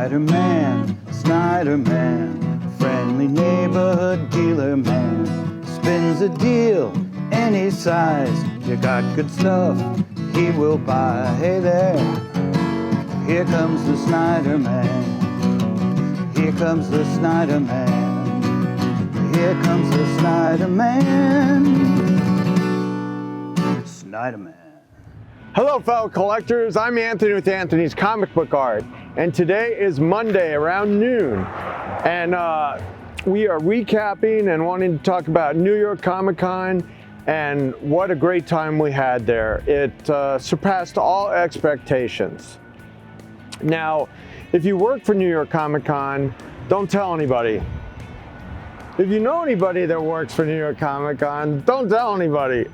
Snyder Man, friendly neighborhood dealer man. Spins a deal any size. You got good stuff, he will buy. Hey there, here comes the Snyder Man. Here comes the Snyder Man. Here comes the Snyder Man. Snyder Man. Hello, fellow collectors. I'm Anthony with Anthony's Comic Book Art, and today is Monday around noon, and we are recapping and wanting to talk about New York Comic Con and what a great time we had there. It surpassed all expectations. Now, if you work for New York Comic Con, don't tell anybody. If you know anybody that works for New York Comic Con, don't tell anybody.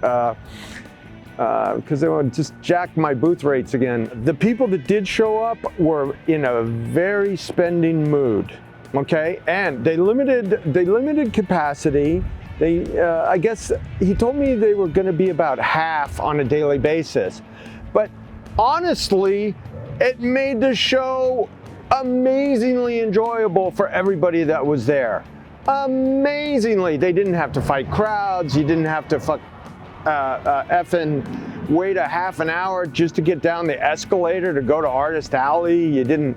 Because they would just jack my booth rates again. The people that did show up were in a very spending mood, okay? And they limited capacity. I guess he told me they were gonna be about half on a daily basis. But honestly, it made the show amazingly enjoyable for everybody that was there. Amazingly. They didn't have to fight crowds. You didn't have to effing wait a half an hour just to get down the escalator to go to Artist Alley. It didn't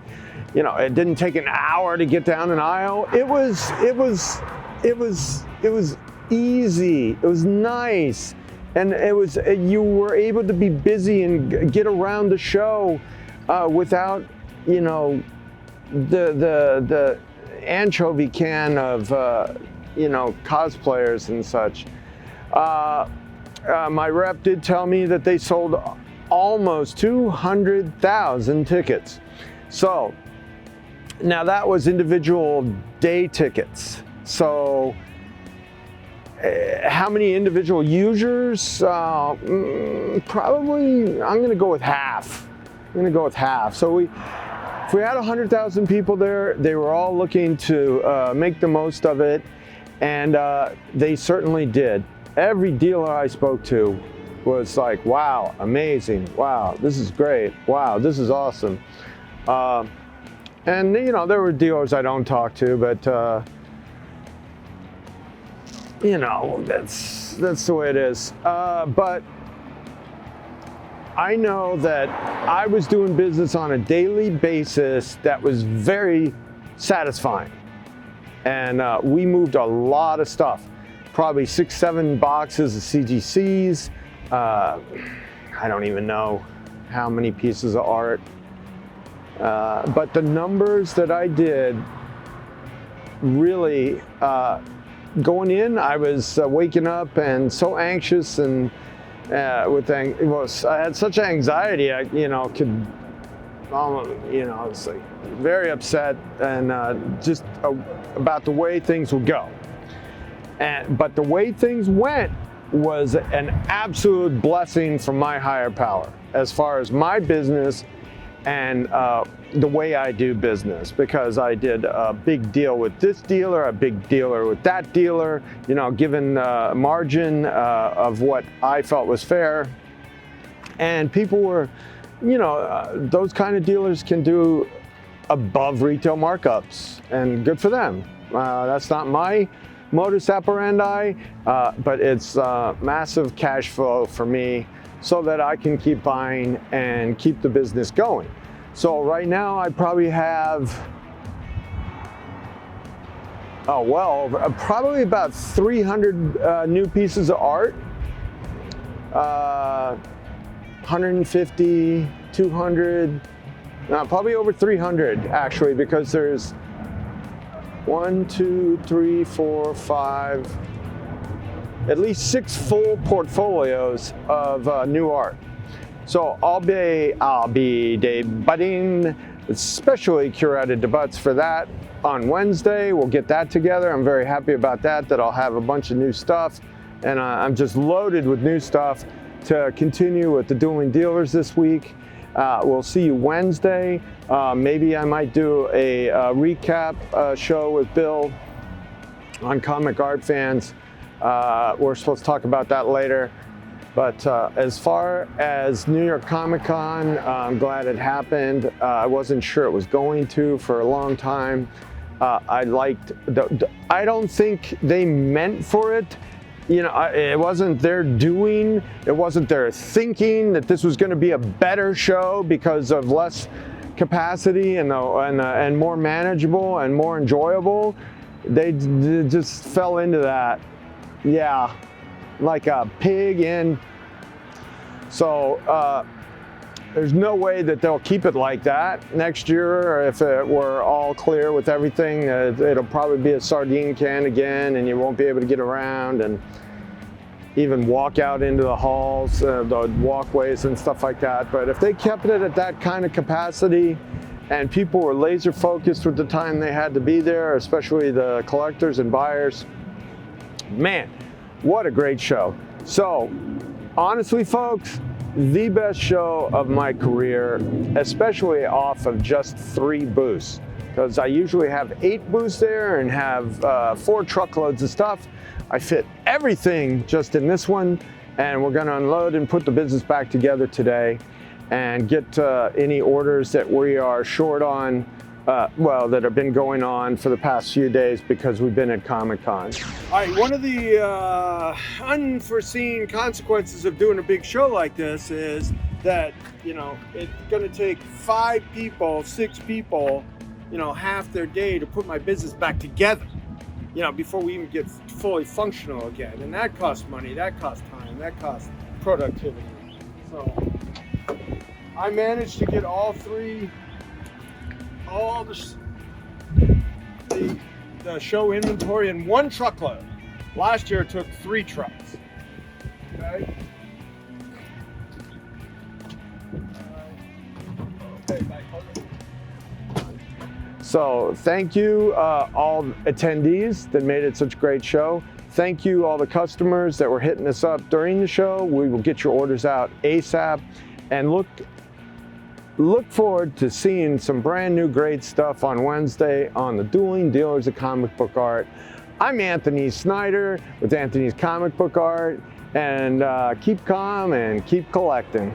take an hour to get down an aisle. It was easy. It was nice, and you were able to be busy and get around the show without the anchovy can of cosplayers and such. My rep did tell me that they sold almost 200,000 tickets. So now that was individual day tickets. So how many individual users? Probably, I'm gonna go with half. So if we had 100,000 people there, they were all looking to make the most of it, and they certainly did. Every dealer I spoke to was like, wow, amazing. Wow, this is great. Wow, this is awesome. And there were dealers I don't talk to, but that's the way it is. But I know that I was doing business on a daily basis that was very satisfying. And we moved a lot of stuff. Probably 6-7 boxes of CGCs. I don't even know how many pieces of art. But the numbers that I did, really, going in, I was waking up and so anxious and I had such anxiety. I was like very upset and just about the way things would go. But the way things went was an absolute blessing from my higher power as far as my business and the way I do business, because I did a big deal with this dealer, a big dealer with that dealer, given margin of what I felt was fair. And people were, those kind of dealers can do above retail markups, and good for them. That's not my modus operandi, but it's massive cash flow for me so that I can keep buying and keep the business going. So right now I probably have, probably about 300 new pieces of art, 150, 200, probably over 300 actually, because there's 1, 2, 3, 4, 5, at least 6 full portfolios of new art. So I'll be debuting, especially curated debuts for that on Wednesday. We'll get that together. I'm very happy about that I'll have a bunch of new stuff, and I'm just loaded with new stuff to continue with the Dueling Dealers this week. We'll see you Wednesday. Maybe I might do a recap show with Bill on Comic Art Fans. We're supposed to talk about that later. But as far as New York Comic Con, I'm glad it happened. I wasn't sure it was going to for a long time. I liked, I don't think they meant for it. You know, it wasn't their doing, it wasn't their thinking that this was going to be a better show because of less capacity and more manageable and more enjoyable. They just fell into that, yeah, like a pig in. So there's no way that they'll keep it like that next year, or if it were all clear with everything, it'll probably be a sardine can again, and you won't be able to get around and even walk out into the halls, the walkways and stuff like that. But if they kept it at that kind of capacity and people were laser focused with the time they had to be there, especially the collectors and buyers, man, what a great show. So honestly, folks, the best show of my career, especially off of just 3 booths, because I usually have 8 booths there and have 4 truckloads of stuff. I fit everything just in this one, and we're going to unload and put the business back together today and get any orders that we are short on, well, that have been going on for the past few days because we've been at Comic-Con. All right, one of the unforeseen consequences of doing a big show like this is that, you know, it's going to take 5 people, 6 people, you know, half their day to put my business back together, you know, before we even get fully functional again. And that costs money, that costs time, that costs productivity. So I managed to get all the show inventory in 1 truckload. Last year it took 3 trucks. Okay. So thank you all attendees that made it such a great show. Thank you all the customers that were hitting us up during the show. We will get your orders out ASAP, and look forward to seeing some brand new great stuff on Wednesday on the Dueling Dealers of Comic Book Art. I'm Anthony Snyder with Anthony's Comic Book Art, and keep calm and keep collecting.